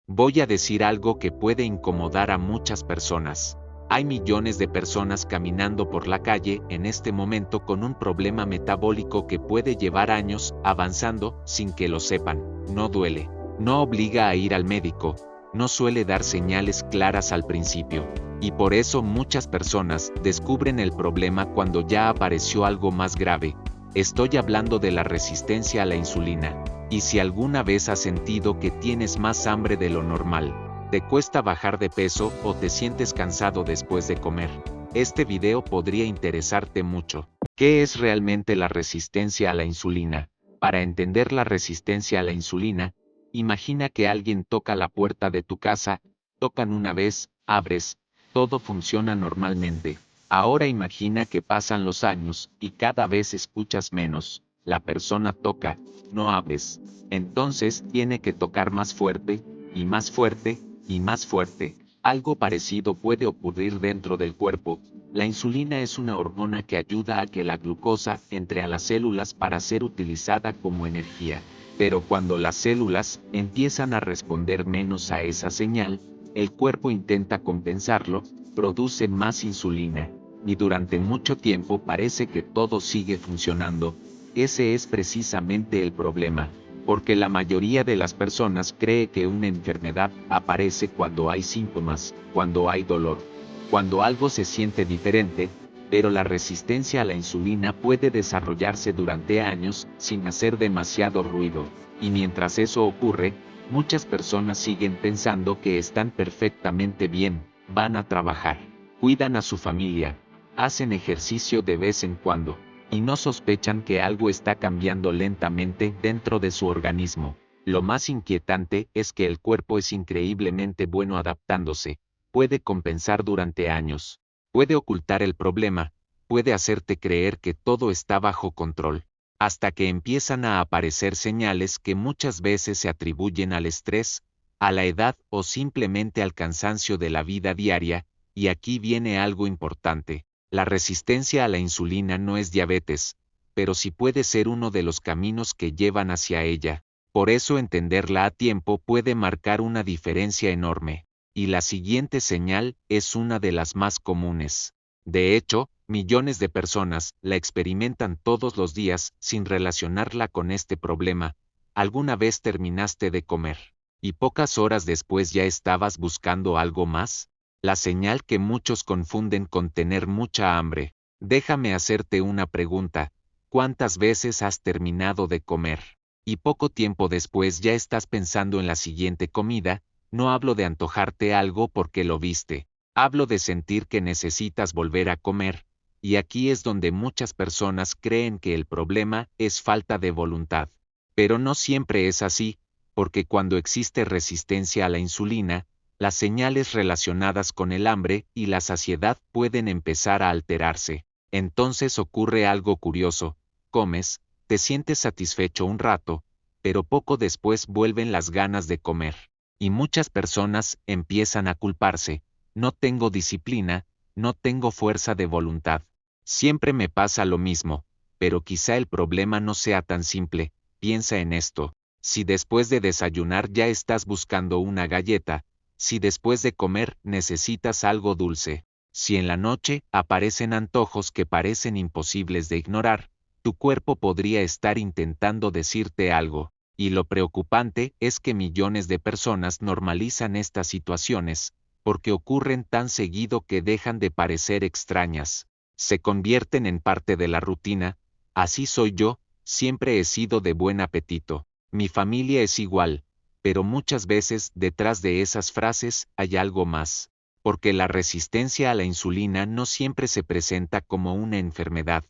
Voy a decir algo que puede incomodar a muchas personas. Hay millones de personas caminando por la calle en este momento con un problema metabólico que puede llevar años avanzando sin que lo sepan. No duele, no obliga a ir al médico, no suele dar señales claras al principio. Y por eso muchas personas descubren el problema cuando ya apareció algo más grave. Estoy hablando de la resistencia a la insulina. Y si alguna vez has sentido que tienes más hambre de lo normal, te cuesta bajar de peso o te sientes cansado después de comer, este video podría interesarte mucho. ¿Qué es realmente la resistencia a la insulina? Para entender la resistencia a la insulina, imagina que alguien toca la puerta de tu casa, tocan una vez, abres, todo funciona normalmente. Ahora imagina que pasan los años y cada vez escuchas menos. La persona toca, no abres. Entonces tiene que tocar más fuerte, y más fuerte, y más fuerte. Algo parecido puede ocurrir dentro del cuerpo. La insulina es una hormona que ayuda a que la glucosa entre a las células para ser utilizada como energía. Pero cuando las células empiezan a responder menos a esa señal, el cuerpo intenta compensarlo, produce más insulina. Y durante mucho tiempo parece que todo sigue funcionando. Ese es precisamente el problema, porque la mayoría de las personas cree que una enfermedad aparece cuando hay síntomas, cuando hay dolor, cuando algo se siente diferente, pero la resistencia a la insulina puede desarrollarse durante años sin hacer demasiado ruido, y mientras eso ocurre, muchas personas siguen pensando que están perfectamente bien, van a trabajar, cuidan a su familia, hacen ejercicio de vez en cuando y no sospechan que algo está cambiando lentamente dentro de su organismo. Lo más inquietante es que el cuerpo es increíblemente bueno adaptándose, puede compensar durante años, puede ocultar el problema, puede hacerte creer que todo está bajo control, hasta que empiezan a aparecer señales que muchas veces se atribuyen al estrés, a la edad o simplemente al cansancio de la vida diaria, y aquí viene algo importante. La resistencia a la insulina no es diabetes, pero sí puede ser uno de los caminos que llevan hacia ella. Por eso entenderla a tiempo puede marcar una diferencia enorme. Y la siguiente señal es una de las más comunes. De hecho, millones de personas la experimentan todos los días sin relacionarla con este problema. ¿Alguna vez terminaste de comer y pocas horas después ya estabas buscando algo más? La señal que muchos confunden con tener mucha hambre. Déjame hacerte una pregunta. ¿Cuántas veces has terminado de comer? Y poco tiempo después ya estás pensando en la siguiente comida. No hablo de antojarte algo porque lo viste. Hablo de sentir que necesitas volver a comer. Y aquí es donde muchas personas creen que el problema es falta de voluntad. Pero no siempre es así, porque cuando existe resistencia a la insulina, las señales relacionadas con el hambre y la saciedad pueden empezar a alterarse. Entonces ocurre algo curioso, comes, te sientes satisfecho un rato, pero poco después vuelven las ganas de comer. Y muchas personas empiezan a culparse, no tengo disciplina, no tengo fuerza de voluntad. Siempre me pasa lo mismo, pero quizá el problema no sea tan simple, piensa en esto. Si después de desayunar ya estás buscando una galleta, si después de comer necesitas algo dulce, si en la noche aparecen antojos que parecen imposibles de ignorar, tu cuerpo podría estar intentando decirte algo, y lo preocupante es que millones de personas normalizan estas situaciones, porque ocurren tan seguido que dejan de parecer extrañas, se convierten en parte de la rutina. Así soy yo, siempre he sido de buen apetito, mi familia es igual. Pero muchas veces detrás de esas frases hay algo más, porque la resistencia a la insulina no siempre se presenta como una enfermedad,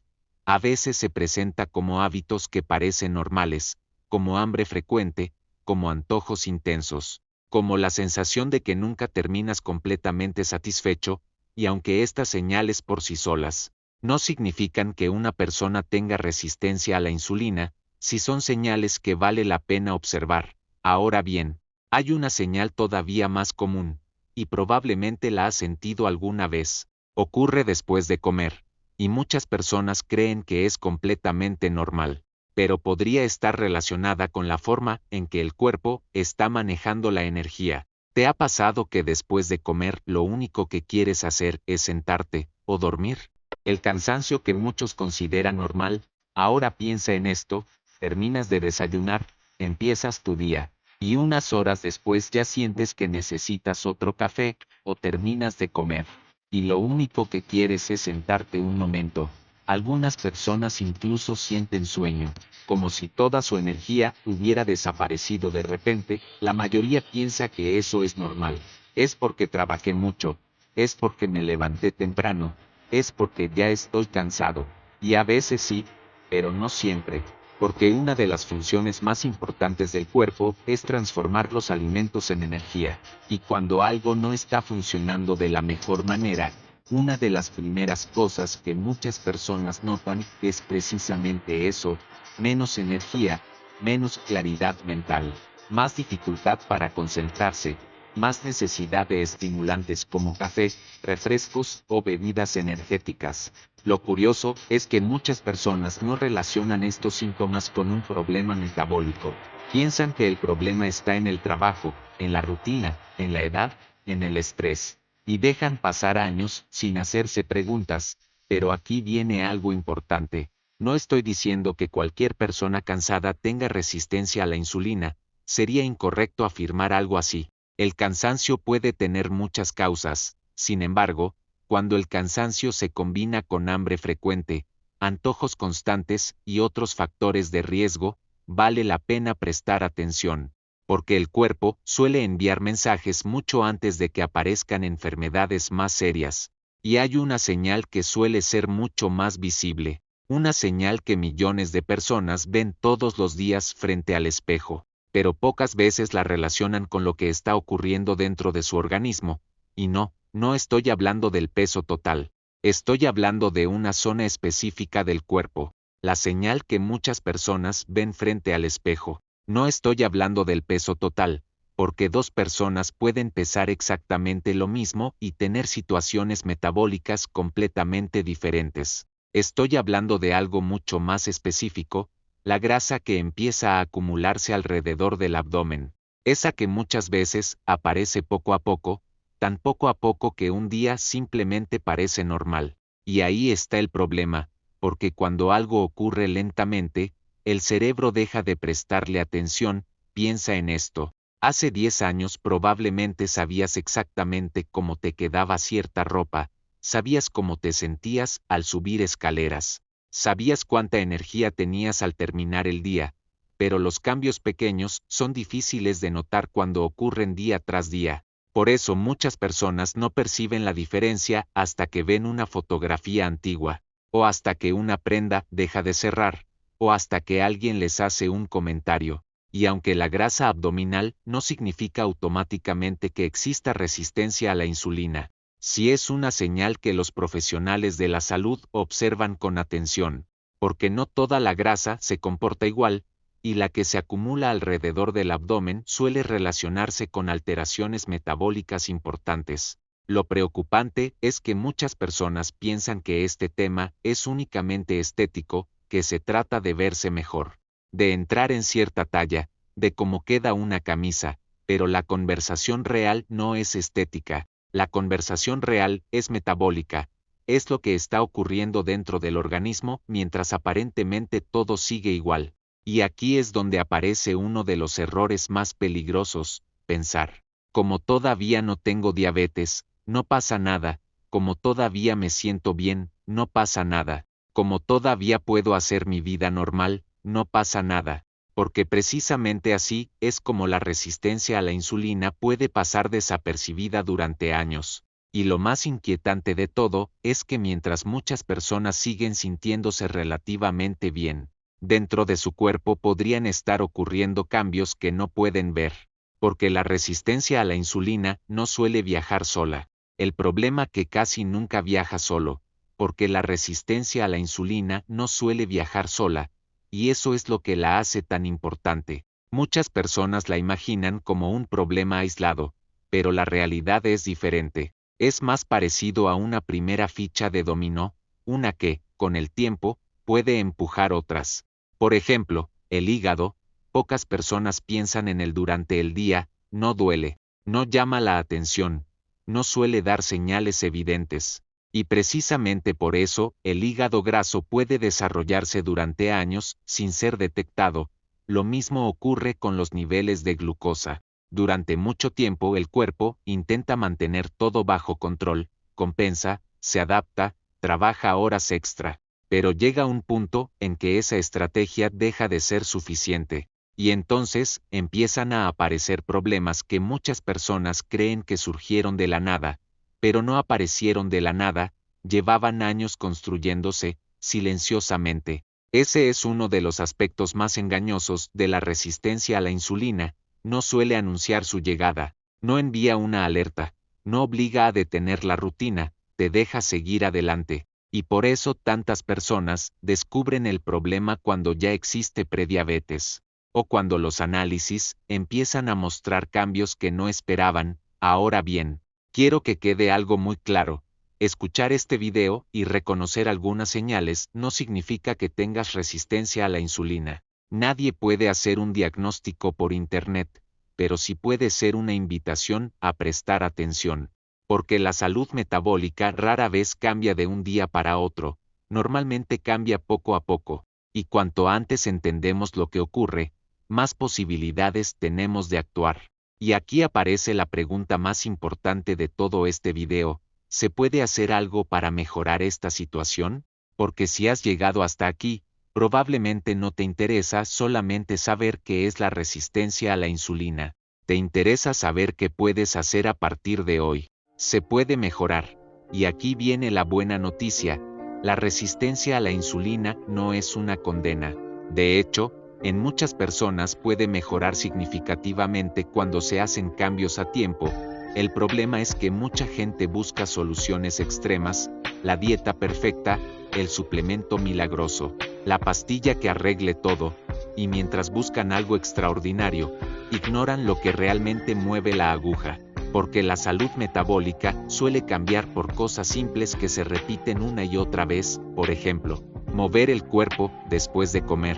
a veces se presenta como hábitos que parecen normales, como hambre frecuente, como antojos intensos, como la sensación de que nunca terminas completamente satisfecho, y aunque estas señales por sí solas no significan que una persona tenga resistencia a la insulina, sí son señales que vale la pena observar. Ahora bien, hay una señal todavía más común, y probablemente la has sentido alguna vez. Ocurre después de comer, y muchas personas creen que es completamente normal. pero podría estar relacionada con la forma en que el cuerpo está manejando la energía. ¿Te ha pasado que después de comer lo único que quieres hacer es sentarte o dormir? El cansancio que muchos consideran normal, ahora piensa en esto, terminas de desayunar, empiezas tu día, y unas horas después ya sientes que necesitas otro café, o terminas de comer, y lo único que quieres es sentarte un momento. Algunas personas incluso sienten sueño, como si toda su energía hubiera desaparecido de repente. La mayoría piensa que eso es normal. Es porque trabajé mucho, es porque me levanté temprano, es porque ya estoy cansado. Y a veces sí, pero no siempre, porque una de las funciones más importantes del cuerpo es transformar los alimentos en energía. Y cuando algo no está funcionando de la mejor manera, una de las primeras cosas que muchas personas notan es precisamente eso: menos energía, menos claridad mental, más dificultad para concentrarse, más necesidad de estimulantes como café, refrescos o bebidas energéticas. Lo curioso es que muchas personas no relacionan estos síntomas con un problema metabólico. Piensan que el problema está en el trabajo, en la rutina, en la edad, en el estrés, y dejan pasar años sin hacerse preguntas. Pero aquí viene algo importante. No estoy diciendo que cualquier persona cansada tenga resistencia a la insulina. Sería incorrecto afirmar algo así. El cansancio puede tener muchas causas. Sin embargo, cuando el cansancio se combina con hambre frecuente, antojos constantes y otros factores de riesgo, vale la pena prestar atención, porque el cuerpo suele enviar mensajes mucho antes de que aparezcan enfermedades más serias. Y hay una señal que suele ser mucho más visible, una señal que millones de personas ven todos los días frente al espejo, pero pocas veces la relacionan con lo que está ocurriendo dentro de su organismo. Y no estoy hablando del peso total, estoy hablando de una zona específica del cuerpo, la señal que muchas personas ven frente al espejo. No estoy hablando del peso total, porque dos personas pueden pesar exactamente lo mismo y tener situaciones metabólicas completamente diferentes. Estoy hablando de algo mucho más específico: la grasa que empieza a acumularse alrededor del abdomen, esa que muchas veces aparece poco a poco, tan poco a poco que un día simplemente parece normal. Y ahí está el problema, porque cuando algo ocurre lentamente, el cerebro deja de prestarle atención. Piensa en esto. Hace 10 años probablemente sabías exactamente cómo te quedaba cierta ropa, sabías cómo te sentías al subir escaleras, sabías cuánta energía tenías al terminar el día, pero los cambios pequeños son difíciles de notar cuando ocurren día tras día. Por eso muchas personas no perciben la diferencia hasta que ven una fotografía antigua, o hasta que una prenda deja de cerrar, o hasta que alguien les hace un comentario. Y aunque la grasa abdominal no significa automáticamente que exista resistencia a la insulina, sí es una señal que los profesionales de la salud observan con atención, porque no toda la grasa se comporta igual, y la que se acumula alrededor del abdomen suele relacionarse con alteraciones metabólicas importantes. Lo preocupante es que muchas personas piensan que este tema es únicamente estético, que se trata de verse mejor, de entrar en cierta talla, de cómo queda una camisa, pero la conversación real no es estética, la conversación real es metabólica, es lo que está ocurriendo dentro del organismo mientras aparentemente todo sigue igual. Y aquí es donde aparece uno de los errores más peligrosos: pensar, como todavía no tengo diabetes, no pasa nada; como todavía me siento bien, no pasa nada; como todavía puedo hacer mi vida normal, no pasa nada. Porque precisamente así es como la resistencia a la insulina puede pasar desapercibida durante años. Y lo más inquietante de todo es que mientras muchas personas siguen sintiéndose relativamente bien, dentro de su cuerpo podrían estar ocurriendo cambios que no pueden ver. Porque la resistencia a la insulina no suele viajar sola. El problema que casi nunca viaja solo, porque la resistencia a la insulina no suele viajar sola, y eso es lo que la hace tan importante. Muchas personas la imaginan como un problema aislado, pero la realidad es diferente. Es más parecido a una primera ficha de dominó, una que, con el tiempo, puede empujar otras. Por ejemplo, el hígado, pocas personas piensan en él durante el día, no duele, no llama la atención, no suele dar señales evidentes. Y precisamente por eso, el hígado graso puede desarrollarse durante años sin ser detectado. Lo mismo ocurre con los niveles de glucosa. Durante mucho tiempo el cuerpo intenta mantener todo bajo control, compensa, se adapta, trabaja horas extra. Pero llega un punto en que esa estrategia deja de ser suficiente. Y entonces empiezan a aparecer problemas que muchas personas creen que surgieron de la nada, pero no aparecieron de la nada, llevaban años construyéndose, silenciosamente. Ese es uno de los aspectos más engañosos de la resistencia a la insulina, no suele anunciar su llegada, no envía una alerta, no obliga a detener la rutina, te deja seguir adelante. Y por eso tantas personas descubren el problema cuando ya existe prediabetes, o cuando los análisis empiezan a mostrar cambios que no esperaban. Ahora bien, quiero que quede algo muy claro. Escuchar este video y reconocer algunas señales no significa que tengas resistencia a la insulina. Nadie puede hacer un diagnóstico por internet, pero sí puede ser una invitación a prestar atención. Porque la salud metabólica rara vez cambia de un día para otro, normalmente cambia poco a poco, y cuanto antes entendemos lo que ocurre, más posibilidades tenemos de actuar. Y aquí aparece la pregunta más importante de todo este video: ¿se puede hacer algo para mejorar esta situación? Porque si has llegado hasta aquí, probablemente no te interesa solamente saber qué es la resistencia a la insulina, te interesa saber qué puedes hacer a partir de hoy. Se puede mejorar. Y aquí viene la buena noticia: la resistencia a la insulina no es una condena. De hecho, en muchas personas puede mejorar significativamente cuando se hacen cambios a tiempo. El problema es que mucha gente busca soluciones extremas, la dieta perfecta, el suplemento milagroso, la pastilla que arregle todo, y mientras buscan algo extraordinario, ignoran lo que realmente mueve la aguja. Porque la salud metabólica suele cambiar por cosas simples que se repiten una y otra vez, por ejemplo, mover el cuerpo después de comer,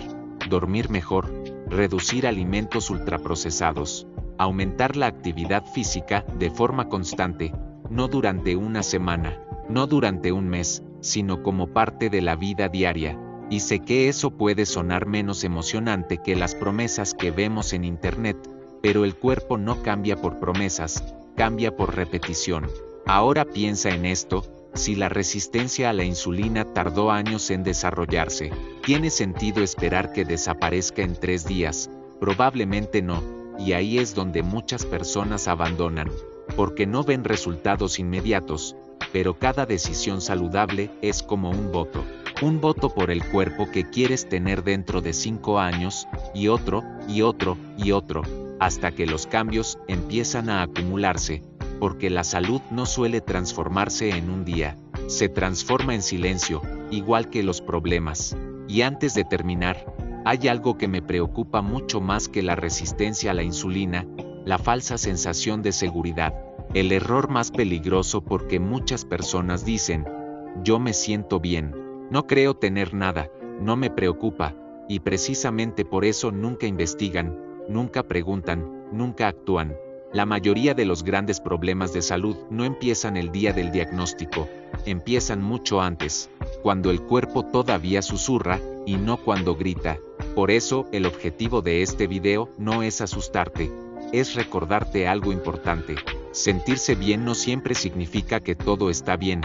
dormir mejor, reducir alimentos ultraprocesados, aumentar la actividad física de forma constante, no durante una semana, no durante un mes, sino como parte de la vida diaria. Y sé que eso puede sonar menos emocionante que las promesas que vemos en internet, pero el cuerpo no cambia por promesas, cambia por repetición. Ahora piensa en esto: si la resistencia a la insulina tardó años en desarrollarse, ¿tiene sentido esperar que desaparezca en 3 días? Probablemente no, y ahí es donde muchas personas abandonan, porque no ven resultados inmediatos, pero cada decisión saludable es como un voto por el cuerpo que quieres tener dentro de 5 años, y otro, y otro, y otro, hasta que los cambios empiezan a acumularse, porque la salud no suele transformarse en un día, se transforma en silencio, igual que los problemas. Y antes de terminar, hay algo que me preocupa mucho más que la resistencia a la insulina: la falsa sensación de seguridad. El error más peligroso, porque muchas personas dicen: yo me siento bien, no creo tener nada, no me preocupa, y precisamente por eso nunca investigan, nunca preguntan, nunca actúan. La mayoría de los grandes problemas de salud no empiezan el día del diagnóstico, empiezan mucho antes, cuando el cuerpo todavía susurra, y no cuando grita. Por eso, el objetivo de este video no es asustarte, es recordarte algo importante. Sentirse bien no siempre significa que todo está bien,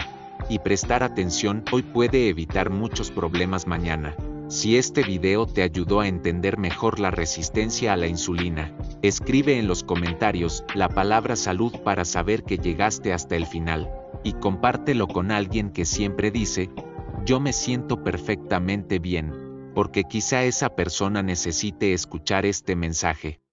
y prestar atención hoy puede evitar muchos problemas mañana. Si este video te ayudó a entender mejor la resistencia a la insulina, escribe en los comentarios la palabra salud para saber que llegaste hasta el final, y compártelo con alguien que siempre dice: yo me siento perfectamente bien, porque quizá esa persona necesite escuchar este mensaje.